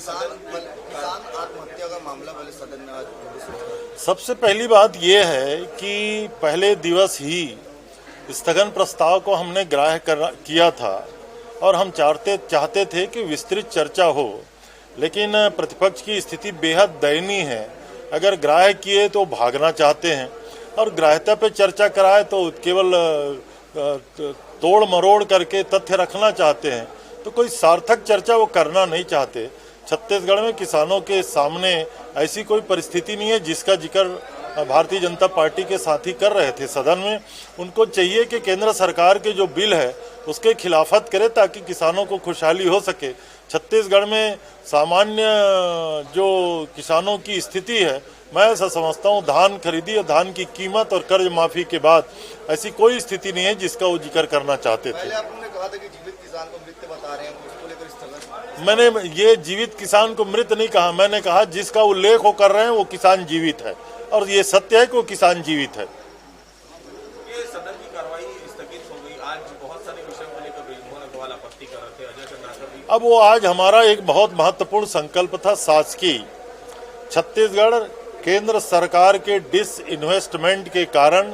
किसान आत्महत्या का मामला पहले सदन में आज। सबसे पहली बात यह है कि पहले दिवस ही स्थगन प्रस्ताव को हमने ग्राह्य किया था और हम चाहते थे कि विस्तृत चर्चा हो, लेकिन प्रतिपक्ष की स्थिति बेहद दयनीय है। अगर ग्राह्य किए तो भागना चाहते हैं और ग्राह्यता पे चर्चा कराए तो केवल तोड़ मरोड़ करके तथ्य रखना चाहते हैं, तो कोई सार्थक चर्चा वो करना नहीं चाहते। छत्तीसगढ़ में किसानों के सामने ऐसी कोई परिस्थिति नहीं है जिसका जिक्र भारतीय जनता पार्टी के साथी कर रहे थे सदन में। उनको चाहिए कि केंद्र सरकार के जो बिल है उसके खिलाफत करे ताकि किसानों को खुशहाली हो सके। छत्तीसगढ़ में सामान्य जो किसानों की स्थिति है, मैं ऐसा समझता हूँ धान खरीदी और धान की कीमत और कर्ज माफी के बाद ऐसी कोई स्थिति नहीं है जिसका वो जिक्र करना चाहते थे। पहले आपने कहा था कि जीवित किसान को मृत बता रहे हैं, तो उसको लेकर स्थगन। मैंने ये जीवित किसान को मृत नहीं कहा, मैंने कहा जिसका उल्लेख वो कर रहे हैं वो किसान जीवित है और ये सत्य है कि वो किसान जीवित है। ये सदन की कार्रवाई स्थगित हो गई। आज बहुत सारे विषयों को लेकर बृजमोहन अग्रवाल आपत्ति कर रहे थे, अजय चंद्राकर भी। अब वो आज हमारा एक बहुत महत्वपूर्ण संकल्प था शासकीय। छत्तीसगढ़ केंद्र सरकार के डिसइन्वेस्टमेंट के कारण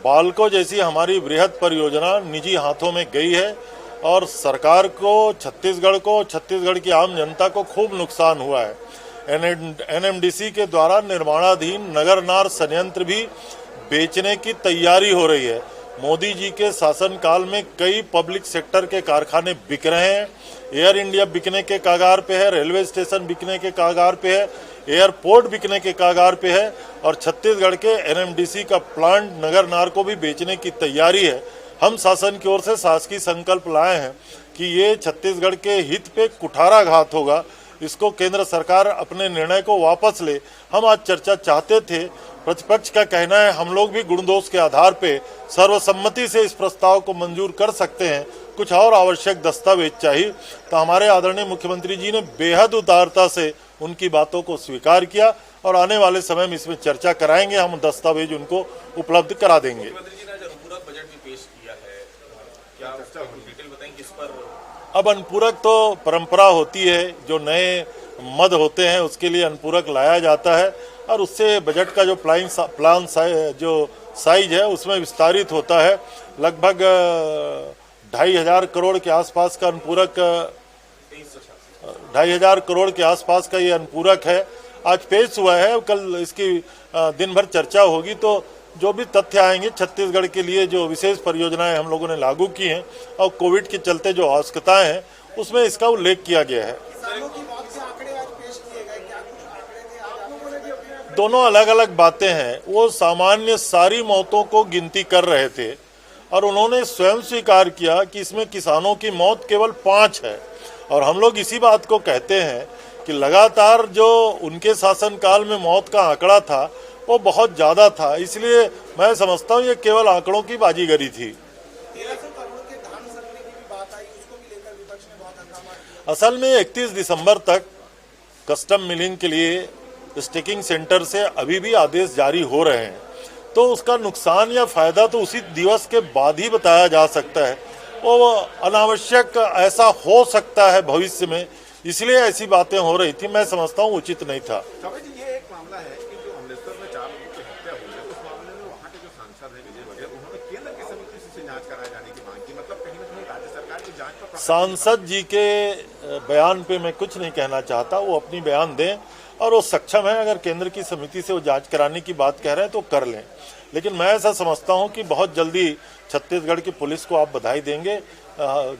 बाल्को जैसी हमारी बृहद परियोजना निजी हाथों में गई है और सरकार को, छत्तीसगढ़ की आम जनता को खूब नुकसान हुआ है। एनएमडीसी के द्वारा निर्माणाधीन नगरनार संयंत्र भी बेचने की तैयारी हो रही है। मोदी जी के शासनकाल में कई पब्लिक सेक्टर के कारखाने बिक रहे हैं। एयर इंडिया बिकने के कागार पे है, रेलवे स्टेशन बिकने के कागार पे है, एयरपोर्ट बिकने के कागार पे है और छत्तीसगढ़ के एनएमडीसी का प्लांट नगरनार को भी बेचने की तैयारी है। हम शासन की ओर से शासकीय संकल्प लाए हैं कि ये छत्तीसगढ़ के हित पे कुठाराघात होगा, इसको केंद्र सरकार अपने निर्णय को वापस ले। हम आज चर्चा चाहते थे, प्रतिपक्ष का कहना है हम लोग भी गुण दोष के आधार पे सर्वसम्मति से इस प्रस्ताव को मंजूर कर सकते हैं, कुछ और आवश्यक दस्तावेज चाहिए। तो हमारे आदरणीय मुख्यमंत्री जी ने बेहद उदारता से उनकी बातों को स्वीकार किया और आने वाले समय में इसमें चर्चा कराएंगे, हम दस्तावेज उनको उपलब्ध करा देंगे। मुख्यमंत्री जी ने आज अनुपूरक बजट भी पेश किया है, क्या डिटेल बताएंगे किस पर? अब अनुपूरक तो परंपरा होती है, जो नए मद होते हैं उसके लिए अनुपूरक लाया जाता है और उससे बजट का जो प्लान जो साइज है उसमें विस्तारित होता है। लगभग 2,500 करोड़ के आसपास का अनुपूरक, 2,500 करोड़ के आसपास का ये अनुपूरक है। आज पेश हुआ है, कल इसकी दिन भर चर्चा होगी तो जो भी तथ्य आएंगे छत्तीसगढ़ के लिए जो विशेष परियोजनाएं हम लोगों ने लागू की हैं और कोविड के चलते जो आवश्यकताएं हैं उसमें इसका उल्लेख किया गया है। दोनों अलग अलग बातें हैं। वो सामान्य सारी मौतों को गिनती कर रहे थे और उन्होंने स्वयं स्वीकार किया कि इसमें किसानों की मौत केवल 5 है और हम लोग इसी बात को कहते हैं कि लगातार जो उनके शासनकाल में मौत का आंकड़ा था वो बहुत ज़्यादा था। इसलिए मैं समझता हूँ ये केवल आंकड़ों की बाजीगरी थी। 1300 करोड़ के धान सड़ने की भी बात आई, उसको भी लेकर विपक्ष ने बहुत हंगामा किया। असल में 31 दिसंबर तक कस्टम मिलिंग के लिए स्टेकिंग सेंटर से अभी भी आदेश जारी हो रहे हैं, तो उसका नुकसान या फायदा तो उसी दिवस के बाद ही बताया जा सकता है। वो अनावश्यक ऐसा हो सकता है भविष्य में, इसलिए ऐसी बातें हो रही थी। मैं समझता हूँ उचित नहीं था। ये एक मामला है कि जो अमृतसर में 4 लोगों की हत्या हुई है, उस मामले में वहाँ के जो सांसद हैं विजय बघेल, उन्होंने केंद्र की समिति से जांच कराए जाने की मांग की। मतलब कहीं ना कहीं राज्य सरकार की जांच पर सांसद जी के बयान पे मैं कुछ नहीं कहना चाहता, वो अपनी बयान दें और वो सक्षम है। अगर केंद्र की समिति से वो जांच कराने की बात कह रहे हैं तो कर लें, लेकिन मैं ऐसा समझता हूं कि बहुत जल्दी छत्तीसगढ़ की पुलिस को आप बधाई देंगे।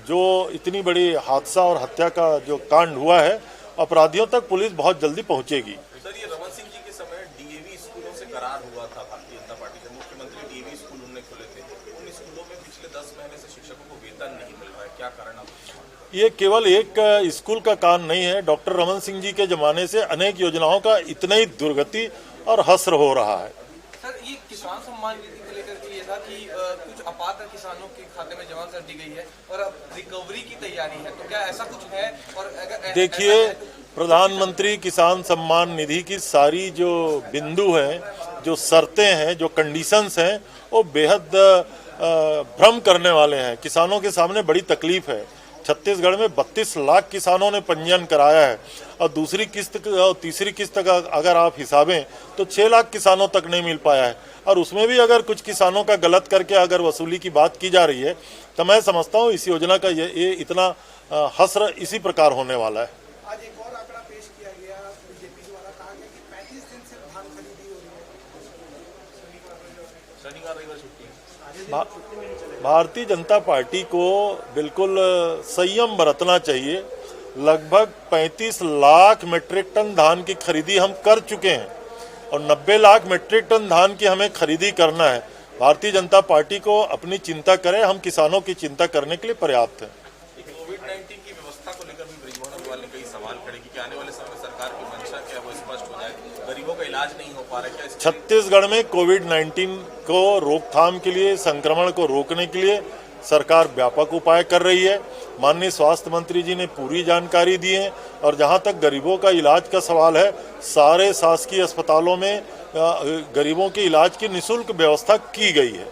जो इतनी बड़ी हादसा और हत्या का जो कांड हुआ है, अपराधियों तक पुलिस बहुत जल्दी पहुंचेगी। सर, ये रमन सिंह जी के समय डीएवी स्कूलों से करार हुआ था भारतीय जनता पार्टी के मुख्यमंत्री, डीएवी स्कूल उन्होंने खोले थे, उन स्कूलों में पिछले 10 महीने से शिक्षकों को वेतन नहीं मिल रहा है, क्या कारण आप? ये केवल एक स्कूल का काम नहीं है। डॉक्टर रमन सिंह जी के जमाने से अनेक योजनाओं का इतना ही दुर्गति और हस्र हो रहा है। सर, ये किसान सम्मान निधि को लेकर के ये था कि कुछ अपात्र किसानों के खाते में जमा कर दी गई है और अब रिकवरी की तैयारी है, तो क्या ऐसा कुछ है? और अगर देखिए, प्रधानमंत्री किसान सम्मान निधि की सारी जो बिंदु हैं, जो शर्तें हैं, जो कंडीशंस हैं, वो बेहद भ्रम करने वाले हैं। किसानों के सामने बड़ी तकलीफ है। छत्तीसगढ़ में 32 लाख किसानों ने पंजीयन कराया है और दूसरी किस्त और तीसरी किस्त का अगर आप हिसाबें तो 6 लाख किसानों तक नहीं मिल पाया है। और उसमें भी अगर कुछ किसानों का गलत करके अगर वसूली की बात की जा रही है तो मैं समझता हूँ इस योजना का ये इतना हस्र इसी प्रकार होने वाला है। आज एक और आंकड़ा पेश किया गया बीजेपी द्वारा, कहा गया कि 35 दिन से धान खरीदी हो रही है। शनिवार रविवार छुट्टी है। भारतीय जनता पार्टी को बिल्कुल संयम बरतना चाहिए। लगभग 35 लाख मीट्रिक टन धान की खरीदी हम कर चुके हैं और 90 लाख मीट्रिक टन धान की हमें खरीदी करना है। भारतीय जनता पार्टी को अपनी चिंता करें, हम किसानों की चिंता करने के लिए पर्याप्त हैं। कोविड-19 की व्यवस्था को लेकर भी ब्रिजमोहन अग्रवाल ने कई सवाल खड़े किए कि आने वाले समय में सरकार की मंशा क्या है वो स्पष्ट हो जाए। गरीबों का इलाज नहीं हो पा रहा है, क्या छत्तीसगढ़ में कोविड-19 को रोकथाम के लिए, संक्रमण को रोकने के लिए सरकार व्यापक उपाय कर रही है। माननीय स्वास्थ्य मंत्री जी ने पूरी जानकारी दी है और जहां तक गरीबों का इलाज का सवाल है, सारे शासकीय अस्पतालों में गरीबों के इलाज की निःशुल्क व्यवस्था की गई है।